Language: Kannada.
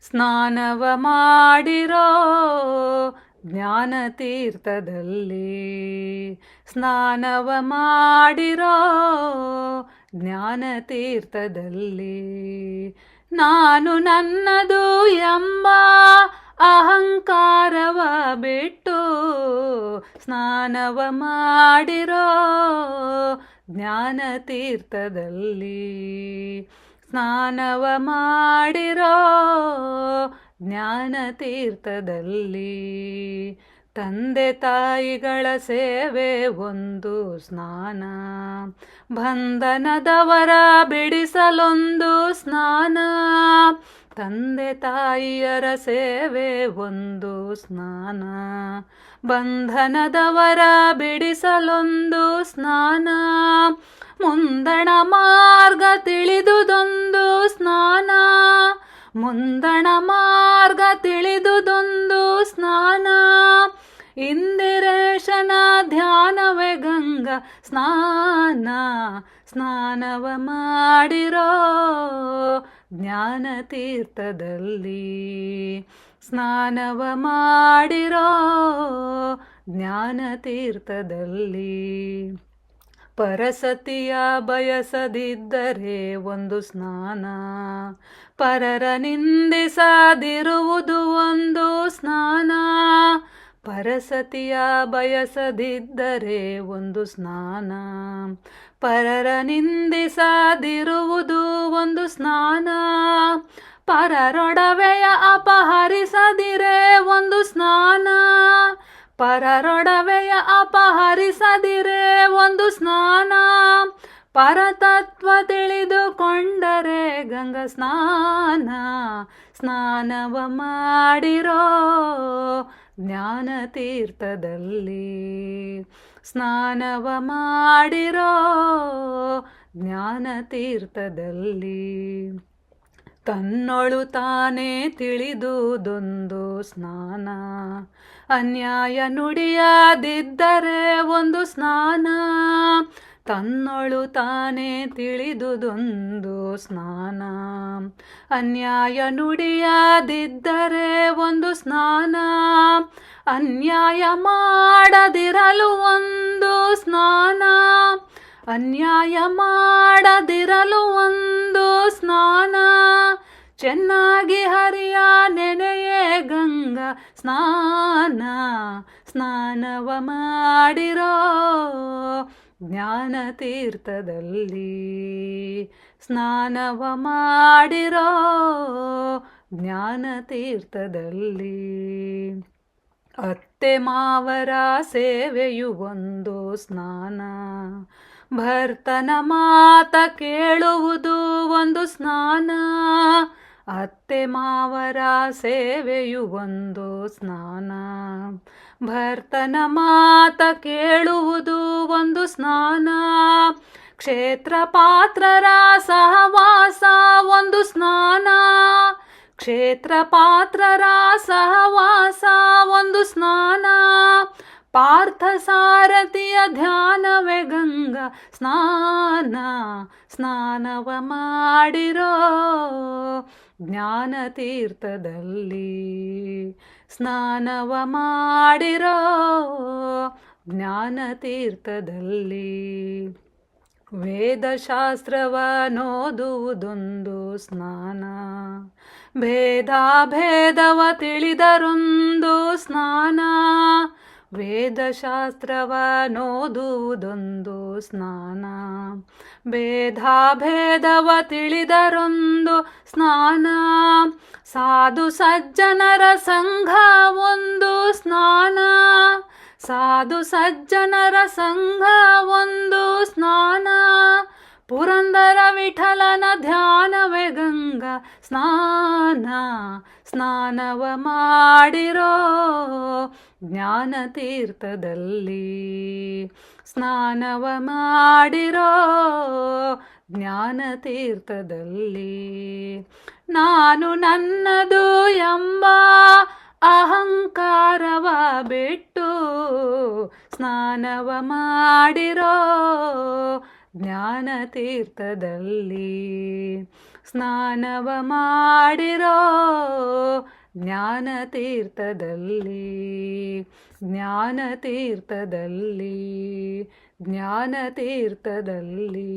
ಸ್ನಾನವ ಮಾಡಿರೋ ಜ್ಞಾನ ತೀರ್ಥದಲ್ಲಿ, ಸ್ನಾನವ ಮಾಡಿರೋ ಜ್ಞಾನ ತೀರ್ಥದಲ್ಲಿ. ನಾನು ನನ್ನದು ಎಂಬ ಅಹಂಕಾರವ ಬಿಟ್ಟು ಸ್ನಾನವ ಮಾಡಿರೋ ಜ್ಞಾನ ತೀರ್ಥದಲ್ಲಿ, ಸ್ನಾನವ ಮಾಡಿರೋ ಜ್ಞಾನ ತೀರ್ಥದಲ್ಲಿ. ತಂದೆ ತಾಯಿಗಳ ಸೇವೆ ಒಂದು ಸ್ನಾನ, ಬಂಧನದವರ ಬಿಡಿಸಲೊಂದು ಸ್ನಾನ. ತಂದೆ ತಾಯಿಯರ ಸೇವೆ ಒಂದು ಸ್ನಾನ, ಬಂಧನದವರ ಬಿಡಿಸಲೊಂದು ಸ್ನಾನ. ಮುಂದಣ ಮಾರ್ಗ ತಿಳಿದುದೊಂದು ಸ್ನಾನ, ಮುಂದಣ ಮಾರ್ಗ ತಿಳಿದುದೊಂದು ಸ್ನಾನ. ಇಂದಿರೇಶನ ಧ್ಯಾನವೇ ಗಂಗಾ ಸ್ನಾನ, ಸ್ನಾನವ ಮಾಡಿರೋ ಜ್ಞಾನ ತೀರ್ಥದಲ್ಲಿ, ಸ್ನಾನವ ಮಾಡಿರೋ ಜ್ಞಾನ ತೀರ್ಥದಲ್ಲಿ. ಪರಸತಿಯ ಬಯಸದಿದ್ದರೆ ಒಂದು ಸ್ನಾನ, ಪರರ ನಿಂದಿಸದಿರುವುದು ಒಂದು ಸ್ನಾನ. ಪರಸತಿಯ ಬಯಸದಿದ್ದರೆ ಒಂದು ಸ್ನಾನ, ಪರರ ನಿಂದಿಸದಿರುವುದು ಒಂದು ಸ್ನಾನ. ಪರರೊಡವೆಯ ಅಪಹರಿಸದಿರೇ ಒಂದು ಸ್ನಾನ, ಪರರೊಡವೆಯ ಅಪಹರಿಸದಿರೇ ಒಂದು ಸ್ನಾನ. ಪರತತ್ವ ತಿಳಿದುಕೊಂಡರೆ ಗಂಗಾ ಸ್ನಾನ, ಸ್ನಾನವ ಮಾಡಿರೋ ಜ್ಞಾನ ತೀರ್ಥದಲ್ಲಿ, ಸ್ನಾನವ ಮಾಡಿರೋ ಜ್ಞಾನ ತೀರ್ಥದಲ್ಲಿ. ತನ್ನೊಳು ತಾನೇ ತಿಳಿದುದೊಂದು ಸ್ನಾನ, ಅನ್ಯಾಯ ನುಡಿಯದಿದ್ದರೆ ಒಂದು ಸ್ನಾನ. ತನ್ನೊಳು ತಾನೇ ತಿಳಿದುದೊಂದು ಸ್ನಾನ, ಅನ್ಯಾಯ ನುಡಿಯದಿದ್ದರೆ ಒಂದು ಸ್ನಾನ. ಅನ್ಯಾಯ ಮಾಡದಿರಲು ಒಂದು ಸ್ನಾನ, ಅನ್ಯಾಯ ಮಾಡದಿರಲು ಒಂದು ಸ್ನಾನ. ಚೆನ್ನಾಗಿ ಹರಿಯ ನೆನೆಯೇ ಗಂಗಾ ಸ್ನಾನ, ಸ್ನಾನವ ಮಾಡಿರೋ ಜ್ಞಾನ ತೀರ್ಥದಲ್ಲಿ, ಸ್ನಾನವ ಮಾಡಿರೋ ಜ್ಞಾನ ತೀರ್ಥದಲ್ಲಿ. ಅತ್ತೆ ಮಾವರ ಸೇವೆಯು ಒಂದು ಸ್ನಾನ, ಭರ್ತನ ಮಾತ ಕೇಳುವುದು ಒಂದು ಸ್ನಾನ. ಅತ್ತೆ ಮಾವರ ಸೇವೆಯು ಒಂದು ಸ್ನಾನ, ಭರ್ತನ ಮಾತ ಕೇಳುವುದು ಒಂದು ಸ್ನಾನ. ಕ್ಷೇತ್ರ ಪಾತ್ರರ ಸಹವಾಸ ಒಂದು ಸ್ನಾನ, ಕ್ಷೇತ್ರ ಪಾತ್ರರ ಸಹವಾಸ ಒಂದು ಸ್ನಾನ. ಪಾರ್ಥ ಸಾರಥಿಯ ಧ್ಯಾನವೇ ಗಂಗಾ ಸ್ನಾನ, ಸ್ನಾನವ ಮಾಡಿರೋ ಜ್ಞಾನ ತೀರ್ಥದಲ್ಲಿ, ಸ್ನಾನವ ಮಾಡಿರೋ ಜ್ಞಾನ ತೀರ್ಥದಲ್ಲಿ. ವೇದಶಾಸ್ತ್ರವನೋದುವುದೊಂದು ಸ್ನಾನ, ಭೇದ ಭೇದವ ತಿಳಿದರೊಂದು ಸ್ನಾನ. ವೇದಶಾಸ್ತ್ರವನೋದುವುದೊಂದು ಸ್ನಾನ, ಭೇದ ಭೇದವ ತಿಳಿದರೊಂದು ಸ್ನಾನ. ಸಾಧು ಸಜ್ಜನರ ಸಂಘ ಒಂದು ಸ್ನಾನ, ಸಾಧು ಸಜ್ಜನರ ಸಂಘ ಒಂದು ಸ್ನಾನ. ಪುರಂದರ ವಿಠಲನ ಧ್ಯಾನವೇ ಗಂಗಾ ಸ್ನಾನ, ಸ್ನಾನವ ಮಾಡಿರೋ ಜ್ಞಾನ ತೀರ್ಥದಲ್ಲಿ, ಸ್ನಾನವ ಮಾಡಿರೋ ಜ್ಞಾನ ತೀರ್ಥದಲ್ಲಿ. ನಾನು ನನ್ನದು ಎಂಬ ಅಹಂಕಾರವ ಬಿಟ್ಟು ಸ್ನಾನವ ಮಾಡಿರೋ ಜ್ಞಾನ ತೀರ್ಥದಲ್ಲಿ ಸ್ನಾನವ ಮಾಡಿರೋ ಜ್ಞಾನ ತೀರ್ಥದಲ್ಲಿ ಜ್ಞಾನ ತೀರ್ಥದಲ್ಲಿ ಜ್ಞಾನ ತೀರ್ಥದಲ್ಲಿ.